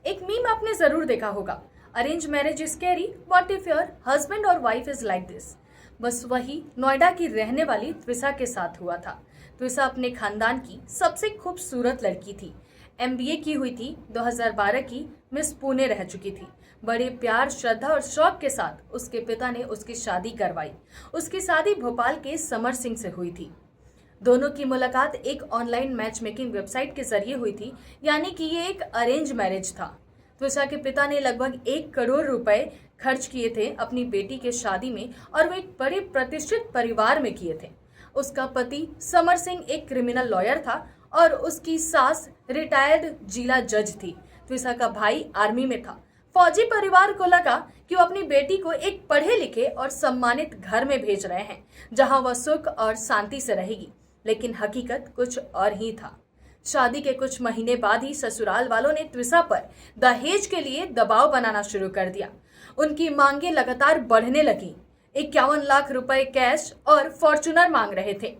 एक मीम आपने जरूर देखा होगा, arrange marriage is scary, what if your husband और वाइफ इज लाइक दिस। बस वही नोएडा की रहने वाली त्विसा के साथ हुआ था। त्विसा अपने खानदान की सबसे खूबसूरत लड़की थी। एमबीए की हुई थी, 2012 की मिस पुणे रह चुकी थी। बड़े प्यार, श्रद्धा और शौक के साथ उसके पिता ने उसकी शादी करवाई। उसकी शादी भोपाल के समर सिंह से हुई थी। दोनों की मुलाकात एक ऑनलाइन मैच मेकिंग वेबसाइट के जरिए हुई थी, यानी कि ये एक अरेंज मैरिज था। त्विसा के पिता ने लगभग 1 करोड़ रुपए खर्च किए थे अपनी बेटी के शादी में, और वो एक बड़े प्रतिष्ठित परिवार में किए थे। उसका पति समर सिंह एक क्रिमिनल लॉयर था और उसकी सास रिटायर्ड जिला जज थी। त्विसा का भाई आर्मी में था। फौजी परिवार को लगा कि वो अपनी बेटी को एक पढ़े लिखे और सम्मानित घर में भेज रहे हैं, जहां वह सुख और शांति से रहेगी। लेकिन हकीकत कुछ और ही था। शादी के कुछ महीने बाद ही ससुराल वालों ने त्विसा पर दहेज के लिए दबाव बनाना शुरू कर दिया। उनकी मांगे लगातार बढ़ने लगी। 51 लाख रुपए कैश और फॉर्च्यूनर मांग रहे थे।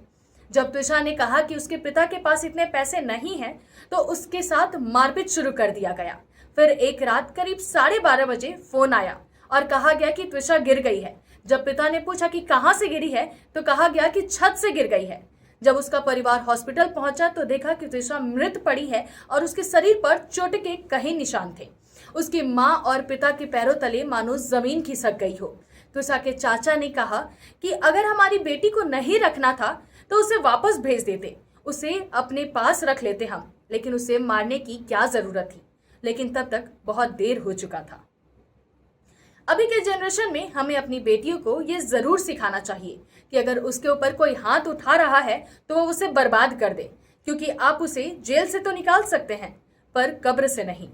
जब त्विसा ने कहा कि उसके पिता के पास इतने पैसे नहीं हैं, तो उसके साथ मारपीट शुरू कर दिया गया। फिर एक रात करीब 12:30 बजे फोन आया और कहा गया कि त्विसा गिर गई है। जब पिता ने पूछा कि कहां से गिरी है, तो कहा गया कि छत से गिर गई है। जब उसका परिवार हॉस्पिटल पहुंचा तो देखा कि त्विसा मृत पड़ी है और उसके शरीर पर चोट के कई निशान थे। उसकी मां और पिता के पैरों तले मानो जमीन खिसक गई हो। त्विसा के चाचा ने कहा कि अगर हमारी बेटी को नहीं रखना था तो उसे वापस भेज देते, उसे अपने पास रख लेते हम, लेकिन उसे मारने की क्या जरूरत थी। लेकिन तब तक बहुत देर हो चुका था। अभी के जनरेशन में हमें अपनी बेटियों को ये जरूर सिखाना चाहिए कि अगर उसके ऊपर कोई हाथ उठा रहा है तो वो उसे बर्बाद कर दे, क्योंकि आप उसे जेल से तो निकाल सकते हैं पर कब्र से नहीं।